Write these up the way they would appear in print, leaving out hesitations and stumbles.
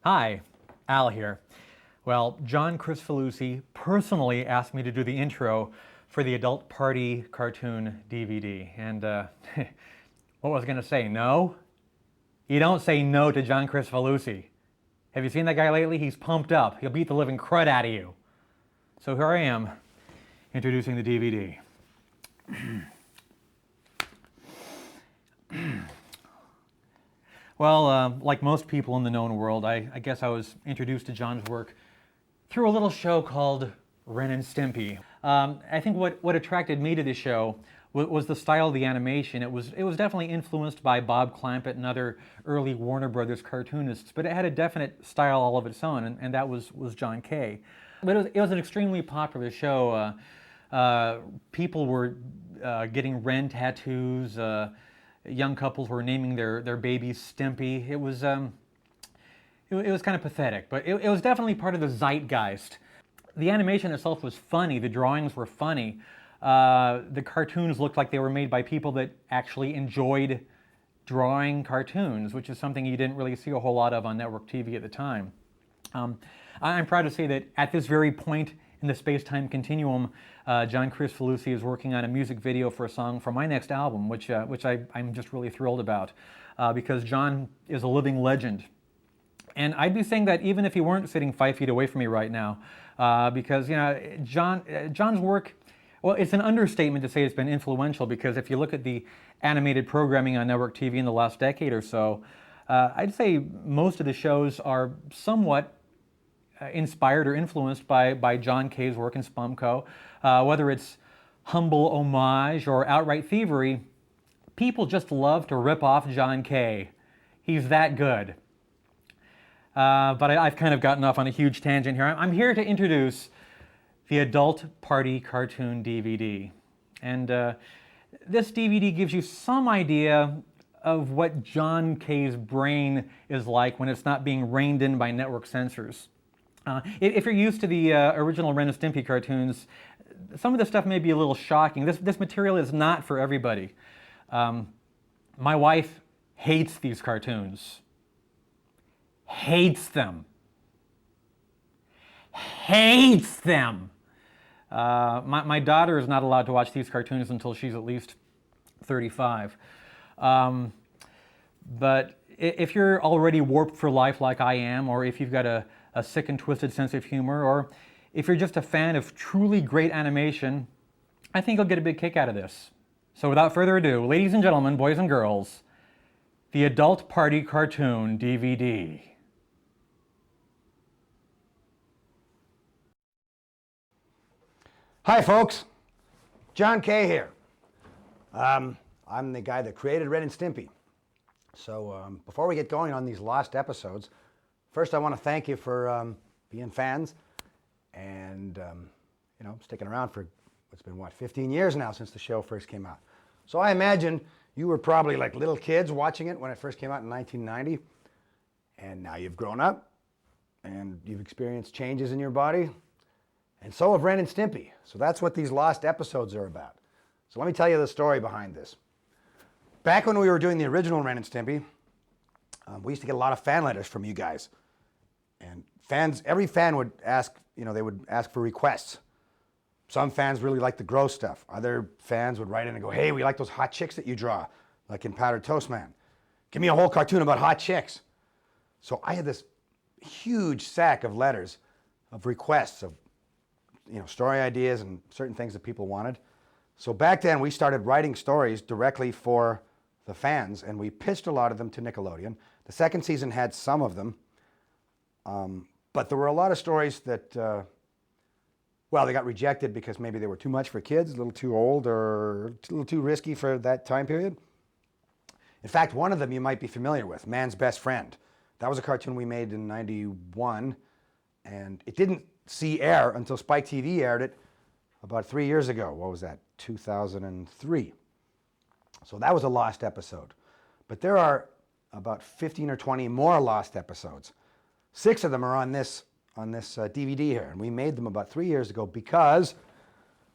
Hi, Al here. Well, John Cristofalusi personally asked me to do the intro for the Adult Party cartoon DVD. And what was I going to say? No? You don't say no to John Cristofalusi. Have you seen that guy lately? He's pumped up. He'll beat the living crud out of you. So here I am, introducing the DVD. Well, like most people in the known world, I guess I was introduced to John's work through a little show called Ren and Stimpy. I think what attracted me to the show was the style of the animation. It was definitely influenced by Bob Clampett and other early Warner Brothers cartoonists, but it had a definite style all of its own, and that was John Kay. But it was an extremely popular show. People were getting Ren tattoos. Young couples were naming their babies Stimpy. It was kind of pathetic, but it was definitely part of the zeitgeist. The animation itself was funny. The drawings were funny. The cartoons looked like they were made by people that actually enjoyed drawing cartoons, which is something you didn't really see a whole lot of on network TV at the time. I'm proud to say that at this very point in the space-time continuum, John Cristofalusi is working on a music video for a song for my next album, which I'm just really thrilled about, because John is a living legend. And I'd be saying that even if he weren't sitting 5 feet away from me right now, because John's work, well, it's an understatement to say it's been influential, because if you look at the animated programming on network TV in the last decade or so, I'd say most of the shows are somewhat inspired or influenced by John Kay's work in Spumco. Whether it's humble homage or outright thievery, people just love to rip off John Kay. He's that good. But I've kind of gotten off on a huge tangent here. I'm here to introduce the Adult Party Cartoon DVD. And this DVD gives you some idea of what John Kay's brain is like when it's not being reined in by network censors. If you're used to the original Ren and Stimpy cartoons, some of this stuff may be a little shocking. This material is not for everybody. My wife hates these cartoons. Hates them. Hates them. My daughter is not allowed to watch these cartoons until she's at least 35. But if you're already warped for life like I am, or if you've got a sick and twisted sense of humor, or if you're just a fan of truly great animation, I think you'll get a big kick out of this. So without further ado, ladies and gentlemen, boys and girls, the Adult Party Cartoon DVD. Hi folks, John Kay here. I'm the guy that created Ren and Stimpy. So before we get going on these lost episodes, first I want to thank you for being fans and sticking around for what's been 15 years now since the show first came out. So I imagine you were probably like little kids watching it when it first came out in 1990, and now you've grown up and you've experienced changes in your body. And so have Ren and Stimpy. So that's what these lost episodes are about. So let me tell you the story behind this. Back when we were doing the original Ren and Stimpy, we used to get a lot of fan letters from you guys. And every fan would ask, they would ask for requests. Some fans really liked the gross stuff. Other fans would write in and go, hey, we like those hot chicks that you draw, like in Powdered Toast Man. Give me a whole cartoon about hot chicks. So I had this huge sack of letters of requests of story ideas and certain things that people wanted. So back then we started writing stories directly for the fans, and we pitched a lot of them to Nickelodeon. The second season had some of them, but there were a lot of stories that, they got rejected because maybe they were too much for kids, a little too old, or a little too risky for that time period. In fact, one of them you might be familiar with, Man's Best Friend. That was a cartoon we made in '91, and it didn't see air until Spike TV aired it about 3 years ago. What was that? 2003. So that was a lost episode. But there are about 15 or 20 more lost episodes. 6 of them are on this DVD here, and we made them about 3 years ago because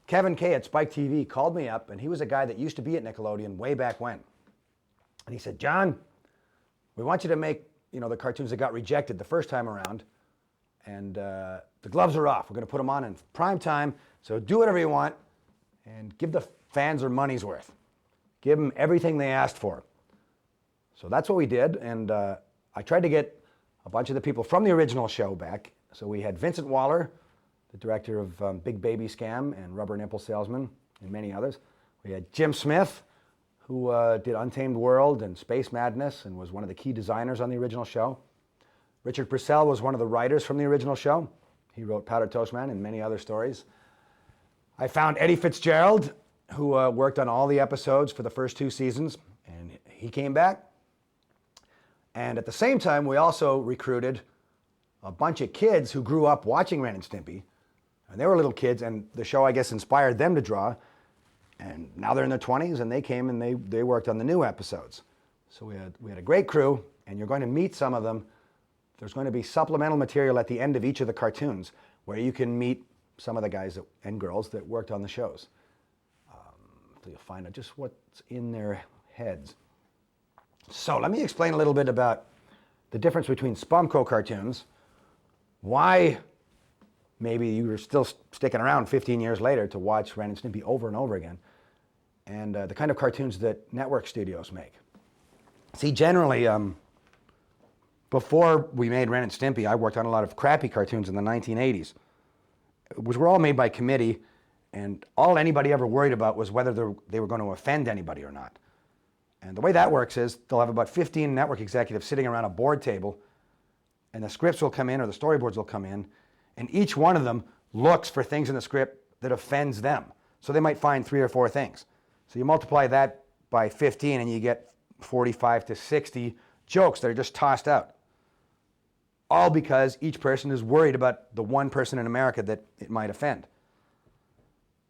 Kevin Kay at Spike TV called me up, and he was a guy that used to be at Nickelodeon way back when. And he said, John, we want you to make the cartoons that got rejected the first time around. And the gloves are off. We're going to put them on in prime time. So do whatever you want and give the fans their money's worth. Give them everything they asked for. So that's what we did. And I tried to get a bunch of the people from the original show back. So we had Vincent Waller, the director of Big Baby Scam and Rubber Nipple Salesman and many others. We had Jim Smith, who did Untamed World and Space Madness and was one of the key designers on the original show. Richard Purcell was one of the writers from the original show. He wrote Powdered Toast Man and many other stories. I found Eddie Fitzgerald, who worked on all the episodes for the first 2 seasons, and he came back. And at the same time, we also recruited a bunch of kids who grew up watching Ren and Stimpy. And they were little kids, and the show, I guess, inspired them to draw. And now they're in their 20s, and they came and they worked on the new episodes. So we had a great crew, and you're going to meet some of them. There's going to be supplemental material at the end of each of the cartoons where you can meet some of the guys and girls that worked on the shows. So you'll find out just what's in their heads. So let me explain a little bit about the difference between Spumco cartoons, why maybe you were still sticking around 15 years later to watch Ren and Stimpy over and over again, and the kind of cartoons that network studios make. See, generally, before we made Ren and Stimpy, I worked on a lot of crappy cartoons in the 1980s, which were all made by committee, and all anybody ever worried about was whether they were going to offend anybody or not. And the way that works is they'll have about 15 network executives sitting around a board table, and the scripts will come in or the storyboards will come in, and each one of them looks for things in the script that offends them. So they might find 3 or 4 things. So you multiply that by 15 and you get 45 to 60 jokes that are just tossed out. All because each person is worried about the one person in America that it might offend.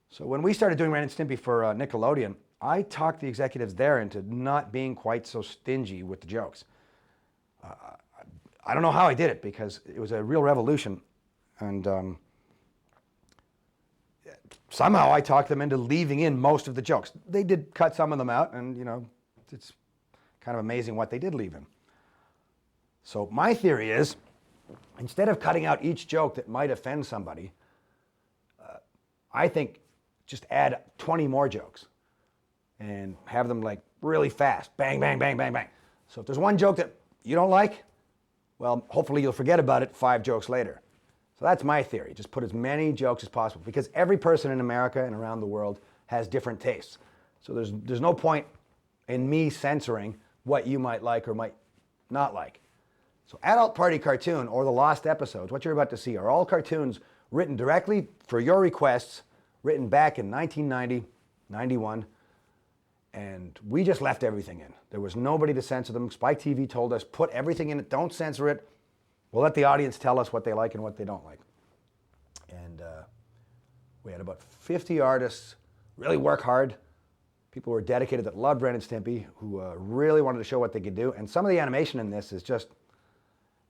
So when we started doing Ren and Stimpy for Nickelodeon, I talked the executives there into not being quite so stingy with the jokes. I don't know how I did it because it was a real revolution. And somehow I talked them into leaving in most of the jokes. They did cut some of them out, and it's kind of amazing what they did leave in. So my theory is, instead of cutting out each joke that might offend somebody, I think just add 20 more jokes and have them like really fast. Bang, bang, bang, bang, bang. So if there's one joke that you don't like, well, hopefully you'll forget about it 5 jokes later. So that's my theory. Just put as many jokes as possible because every person in America and around the world has different tastes. So there's no point in me censoring what you might like or might not like. So Adult Party Cartoon or the Lost Episodes, what you're about to see, are all cartoons written directly for your requests, written back in 1990, 91, and we just left everything in. There was nobody to censor them. Spike TV told us, put everything in it, don't censor it. We'll let the audience tell us what they like and what they don't like. And we had about 50 artists really work hard. People who were dedicated that loved Ren and Stimpy, who really wanted to show what they could do. And some of the animation in this is just,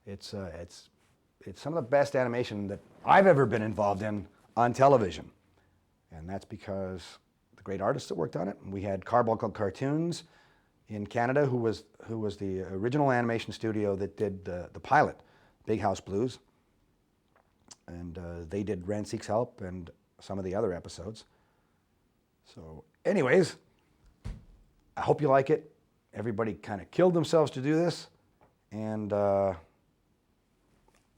it's some of the best animation that I've ever been involved in on television. And that's because the great artists that worked on it. We had Carbuncle Cartoons in Canada, who was the original animation studio that did the pilot, Big House Blues. And they did Ren Seeks Help and some of the other episodes. So anyways, I hope you like it. Everybody kind of killed themselves to do this. And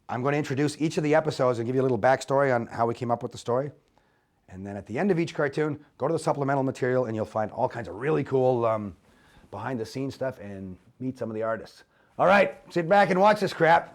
I'm going to introduce each of the episodes and give you a little backstory on how we came up with the story. And then at the end of each cartoon, go to the supplemental material and you'll find all kinds of really cool behind the scenes stuff and meet some of the artists. All right, sit back and watch this crap.